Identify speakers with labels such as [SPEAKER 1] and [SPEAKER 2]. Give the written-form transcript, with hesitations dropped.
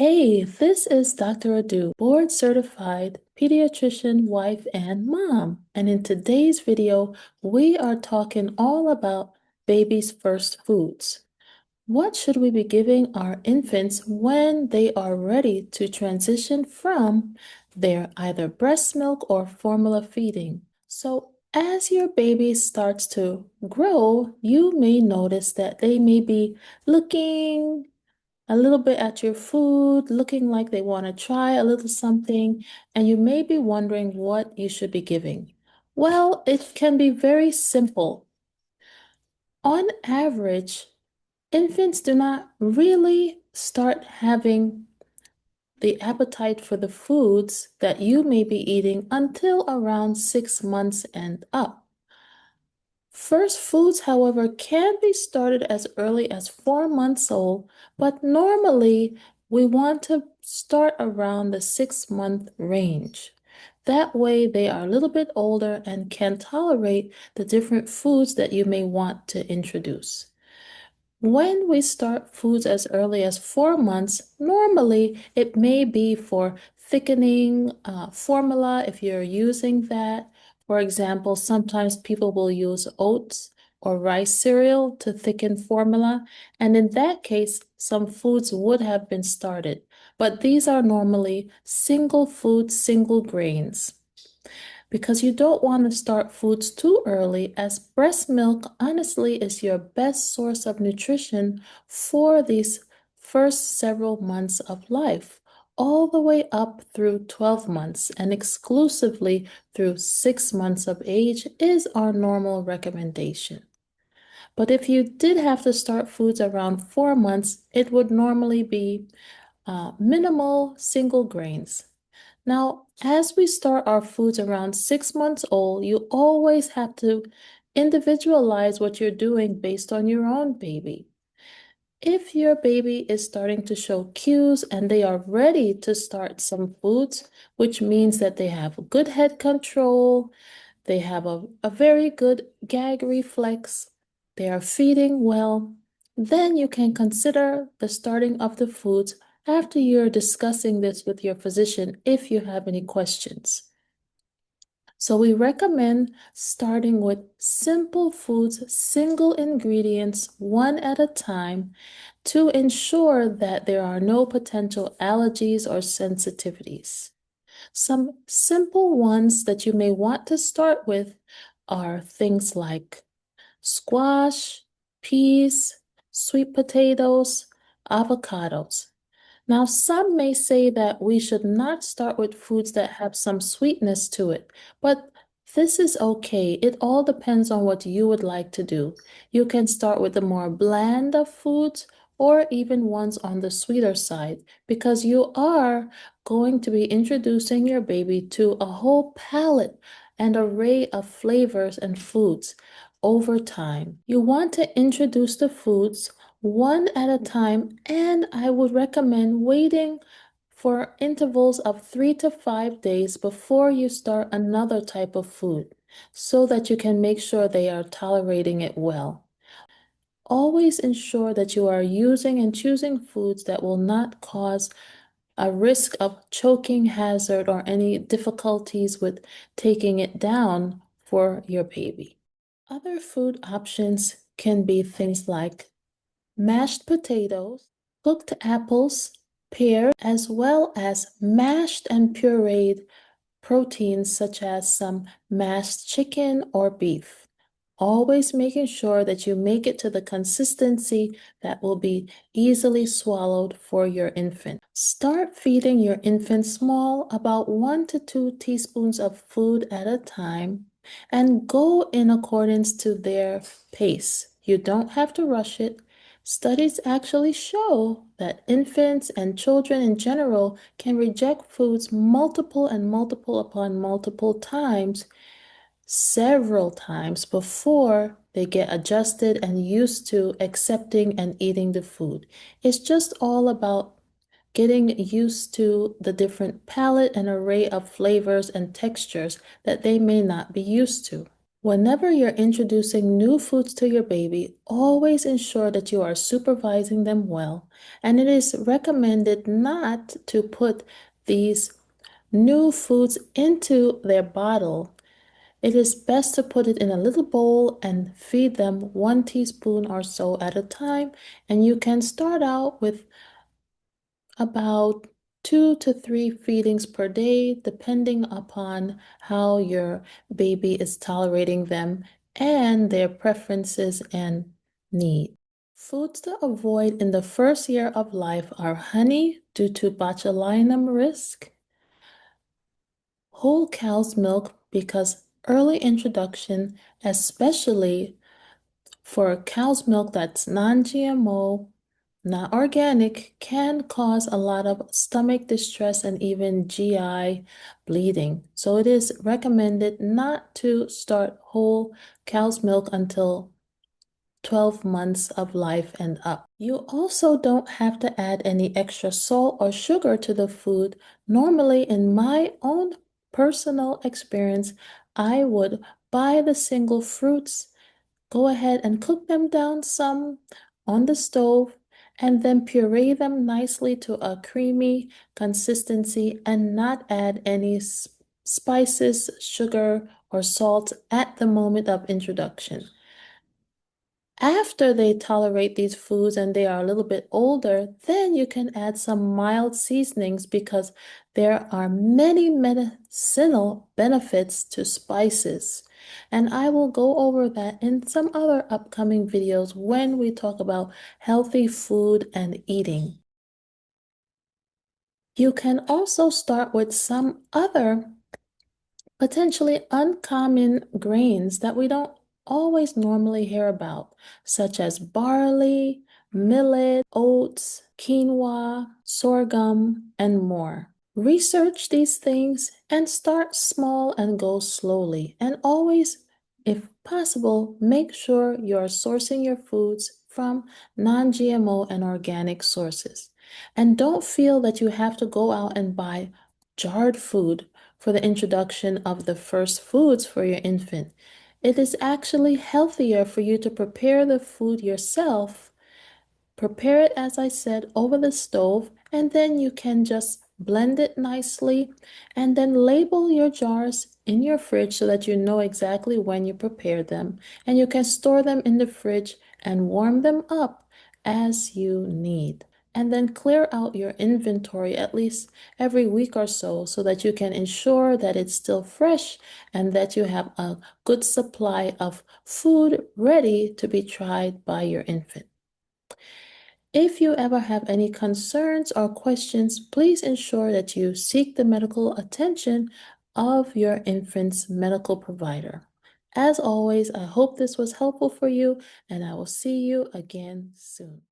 [SPEAKER 1] Hey, this is Dr. Adu, board certified pediatrician, wife, and mom. And in today's video, we are talking all about babies' first foods. What should we be giving our infants when they are ready to transition from their either breast milk or formula feeding? So, as your baby starts to grow, you may notice that they may be looking a little bit at your food, looking like they want to try a little something, and you may be wondering what you should be giving. Well, it can be very simple. On average, infants do not really start having the appetite for the foods that you may be eating until around 6 months and up. First foods, however, can be started as early as 4 months old, but normally we want to start around the 6 month range. That way, they are a little bit older and can tolerate the different foods that you may want to introduce. When we start foods as early as 4 months, normally it may be for thickening formula if you're using that. For example, sometimes people will use oats or rice cereal to thicken formula, and in that case, some foods would have been started. But these are normally single food, single grains because you don't want to start foods too early, as breast milk honestly is your best source of nutrition for these first several months of life, all the way up through 12 months and exclusively through 6 months of age is our normal recommendation. But if you did have to start foods around 4 months, it would normally be minimal single grains. Now, as we start our foods around 6 months old, you always have to individualize what you're doing based on your own baby. If your baby is starting to show cues and they are ready to start some foods, which means that they have good head control, they have a very good gag reflex, they are feeding well, then you can consider the starting of the foods after you're discussing this with your physician if you have any questions. So we recommend starting with simple foods, single ingredients, one at a time, to ensure that there are no potential allergies or sensitivities. Some simple ones that you may want to start with are things like squash, peas, sweet potatoes, avocados. Now, some may say that we should not start with foods that have some sweetness to it, but this is okay. It all depends on what you would like to do. You can start with the more bland of foods or even ones on the sweeter side because you are going to be introducing your baby to a whole palette and array of flavors and foods over time. You want to introduce the foods one at a time, and I would recommend waiting for intervals of 3 to 5 days before you start another type of food so that you can make sure they are tolerating it well. Always ensure that you are using and choosing foods that will not cause a risk of choking hazard or any difficulties with taking it down for your baby. Other food options can be things like mashed potatoes, cooked apples, pears, as well as mashed and pureed proteins such as some mashed chicken or beef. Always making sure that you make it to the consistency that will be easily swallowed for your infant. Start feeding your infant small, about 1 to 2 teaspoons of food at a time, and go in accordance to their pace. You don't have to rush it. Studies actually show that infants and children in general can reject foods multiple and multiple upon multiple times, several times before they get adjusted and used to accepting and eating the food. It's just all about getting used to the different palette and array of flavors and textures that they may not be used to. Whenever you're introducing new foods to your baby, always ensure that you are supervising them well, and it is recommended not to put these new foods into their bottle. It is best to put it in a little bowl and feed them 1 teaspoon or so at a time, and you can start out with about 2 to 3 feedings per day, depending upon how your baby is tolerating them and their preferences and needs. Foods to avoid in the first year of life are honey due to botulinum risk, whole cow's milk because early introduction, especially for cow's milk that's non-GMO, not organic, can cause a lot of stomach distress and even GI bleeding. So it is recommended not to start whole cow's milk until 12 months of life and up. You also don't have to add any extra salt or sugar to the food. Normally, in my own personal experience, I would buy the single fruits, go ahead and cook them down some on the stove, and then puree them nicely to a creamy consistency and not add any spices, sugar, or salt at the moment of introduction. After they tolerate these foods and they are a little bit older, then you can add some mild seasonings because there are many medicinal benefits to spices. And I will go over that in some other upcoming videos when we talk about healthy food and eating. You can also start with some other potentially uncommon grains that we don't always normally hear about, such as barley, millet, oats, quinoa, sorghum, and more. Research these things and start small and go slowly. And always, if possible, make sure you're sourcing your foods from non-GMO and organic sources. And don't feel that you have to go out and buy jarred food for the introduction of the first foods for your infant. It is actually healthier for you to prepare the food yourself. Prepare it, as I said, over the stove, and then you can just blend it nicely and then label your jars in your fridge so that you know exactly when you prepare them. And you can store them in the fridge and warm them up as you need. And then clear out your inventory at least every week or so that you can ensure that it's still fresh and that you have a good supply of food ready to be tried by your infant. If you ever have any concerns or questions, please ensure that you seek the medical attention of your infant's medical provider. As always, I hope this was helpful for you, and I will see you again soon.